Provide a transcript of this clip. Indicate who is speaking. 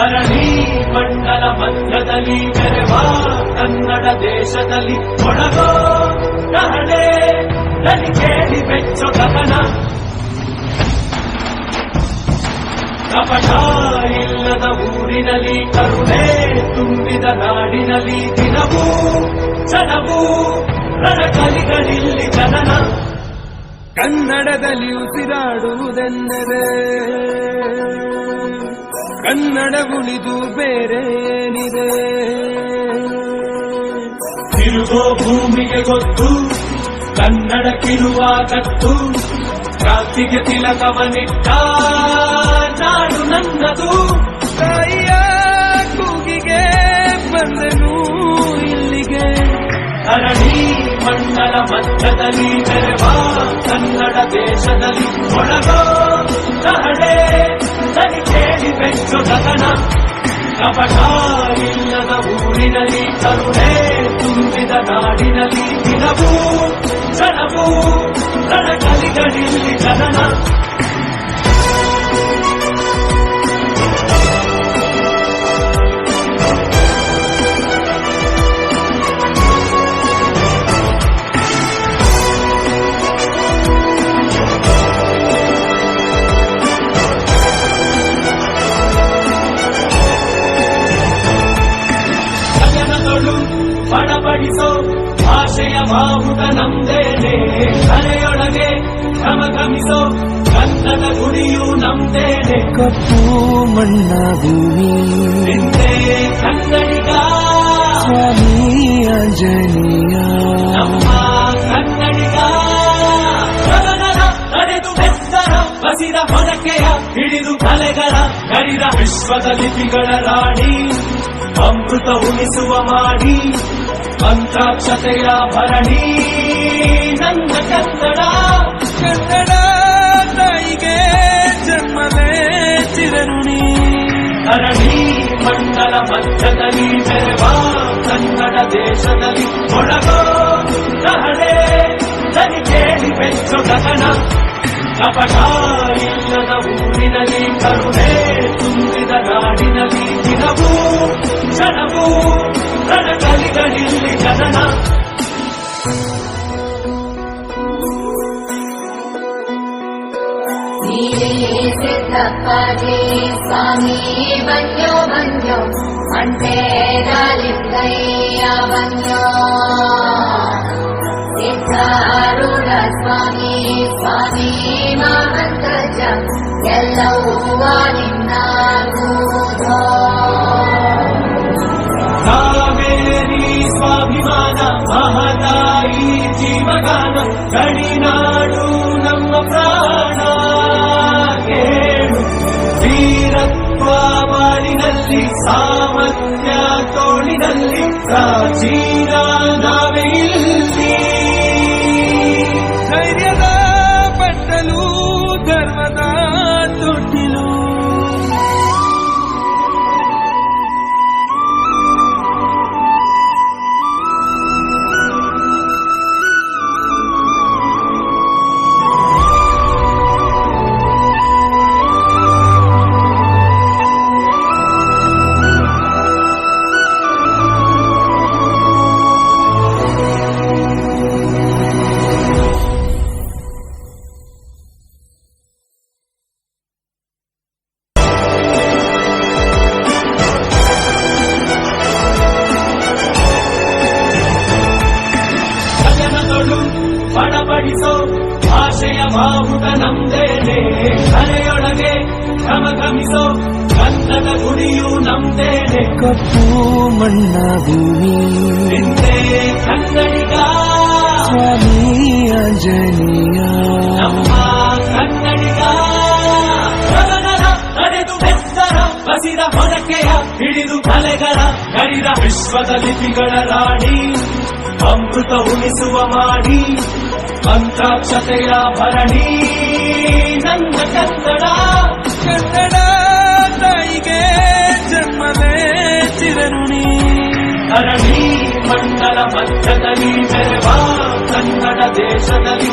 Speaker 1: ಧರಣಿ ಮಂಡಲ ಮಧ್ಯದಲ್ಲಿ ಮೆರೆವ ಕನ್ನಡ ದೇಶದಲ್ಲಿ ಒಳಗೋ ಕಹಳೆ ನಲಿ ಕೇಳಿ ಬೆಚ್ಚೋ ಗಗನ ಕಪಟ ಇಲ್ಲದ ಊರಿನಲ್ಲಿ ಕರುಣೆ ತುಂಬಿದ ನಾಡಿನಲ್ಲಿ ದಿನವೂ ಕ್ಷಣವೂ ರಣಕಲಿಗಳಿಲ್ಲಿ ಜನನ
Speaker 2: ಕನ್ನಡದಲ್ಲಿ ಉಸಿರಾಡುವುದೆಂದರೆ ಕನ್ನಡ ಉಳಿದು ಬೇರೇನಿದೆ.
Speaker 1: ತಿರುಗೋ ಭೂಮಿಗೆ ಗೊತ್ತು ಕನ್ನಡಕ್ಕಿರುವ ಕತ್ತು, ಕ್ರಾಂತಿಗೆ ತಿಲಕವನಿಟ್ಟ ನಾಡು ನನ್ನದು.
Speaker 2: ತಾಯಿಯ ಕೂಗಿಗೆ ಬಂದನು ಇಲ್ಲಿಗೆ,
Speaker 1: ಧರಣಿ ಮಂಡಲ ಮಧ್ಯದಲ್ಲಿ ಮೆರೆವ ಕನ್ನಡ ದೇಶದಲ್ಲಿ ಒಳಗೋ ಕಹಳೆ ನಲಿ ಕೇಳಿ ಬೆಚ್ಚೋ ಗಗನ ಕಪಟ ಇಲ್ಲದ ಊರಿನಲ್ಲಿ ಕರುಣೆ ತುಂಬಿದ ನಾಡಿನಲ್ಲಿ ದಿನವೂ ಕ್ಷಣವೂ ರಣಕಲಿಗಳಿಲ್ಲಿ ಜನನ ಬಡಬಡಿಸೋ ಭಾಷೆಯ ಬಾವುಟ ನಮ್ದೇನೆ, ಕಲೆಯೊಳಗೆ ಘಮಘಮಿಸೋ ಗಂಧದ ಗುಡಿಯು ನಮ್ದೇನೆ.
Speaker 2: ಕಪ್ಪು ಮಣ್ಣ ಭೂಮಿ
Speaker 1: ನಿಂದೆ ಕನ್ನಡಿಗ
Speaker 2: ಸ್ವಾಮಿ ಆಂಜನೇಯ,
Speaker 1: ನಮ್ಮ ಕನ್ನಡಿಗ ಗಗನದ ನಡೆದು ಬೆತ್ತರ ಬಸಿದ ಹೊರಕೆಯ ಹಿಡಿದು ಕಲೆಗಳ ಗರಿದ ವಿಶ್ವದ ಲಿಪಿಗಳ ರಾಣಿ, ಅಮೃತ ಉಣಿಸುವ ಮಾಡಿ ಮಂತ್ರಾಕ್ಷತೆಯ ಭರಣಿ ನನ್ನ ಕನ್ನಡ.
Speaker 2: ಕನ್ನಡ ತಾಯಿಗೆ ಜನ್ಮವೇ ಚಿರಋಣಿ,
Speaker 1: ಧರಣಿ ಮಂಡಲ ಮಧ್ಯದಲ್ಲಿ ಮೆರೆವ ಕನ್ನಡ ದೇಶದಲ್ಲಿ ಒಳಗೋ ಕಹಳೆ ನಲಿ ಕೇಳಿ ಬೆಚ್ಚೋ ಗಗನ ಕಪಟ ಇಲ್ಲದ ಊರಿನಲ್ಲಿ ಕರುಣೆ ತುಂಬಿದ ನಾಡಿನಲ್ಲಿ ದಿನವೂ ಕ್ಷಣವೂ ರಣಕಲಿಗಳಿಲ್ಲಿ ಜನನ.
Speaker 3: ಸಿದ್ದಪ್ಪಾಜಿ ಸ್ವಾಮಿ ಬಂದ್ಯೋ ಬಂದ್ಯೋ ಮಂಟೇರಲಿಂಗಯ್ಯ ಬಂದ್ಯೋ, ಸಿದ್ಧಾರೂಢ ಸ್ವಾಮಿ ಸ್ವಾಮಿ ಮಹಾಂತಜ ಎಲ್ಲವೂ ನಿನ್ನಾಗುವುದೋ.
Speaker 1: ಕಾವೇರಿ ಸ್ವಾಭಿಮಾನ ಮಹದಾಯಿ ಜೀವಗಾನ ಗಡಿನಾಡು ನಮ್ಮ ಪ್ರಾಣ ಕೇಳು, ವೀರತ್ವ ಬಾಳಿನಲ್ಲಿ ಸಾಮರ್ಥ್ಯ ತೋಳಿನಲ್ಲಿ ಪ್ರಾಚೀನ ನಾವೇ ಇಲ್ಲಿ.
Speaker 2: ಧೈರ್ಯದ ಬಟ್ಟಲು ಧರ್ಮದ ತೊಟ್ಟಿಲು,
Speaker 1: ಬಡಬಡಿಸೋ ಭಾಷೆಯ ಬಾವುಟ ನಮ್ದೇನೆ, ಕಲೆಯೊಳಗೆ ಘಮಘಮಿಸೋ ಗಂಧದ ಗುಡಿಯು ನಮ್ದೇನೆ.
Speaker 2: ಕಪ್ಪು ಮಣ್ಣ ಭೂಮಿ
Speaker 1: ನಿಂದೆ ಕನ್ನಡಿಗ
Speaker 2: ಸ್ವಾಮಿ ಆಂಜನೇಯ,
Speaker 1: ನಮ್ಮ ಕನ್ನಡಿಗ ಗಗನದ ನಡೆದು ಬೆತ್ತರ ಬಸಿದ ಹೊರಕೆಯ ಹಿಡಿದು ಕಲೆಗಳ ಗರಿದ ವಿಶ್ವದ ಲಿಪಿಗಳ ರಾಣಿ, ಅಮೃತ ಉಣಿಸುವ ಮಾಡಿ ಮಂತ್ರಾಕ್ಷತೆಯ ಭರಣಿ ನನ್ನ ಕನ್ನಡ.
Speaker 2: ಕನ್ನಡ ತಾಯಿಗೆ ಜನ್ಮವೇ ಚಿರಋಣಿ,
Speaker 1: ಧರಣಿ ಮಂಡಲ ಮಧ್ಯದಲ್ಲಿ ಮೆರೆವ ಕನ್ನಡ ದೇಶದಲ್ಲಿ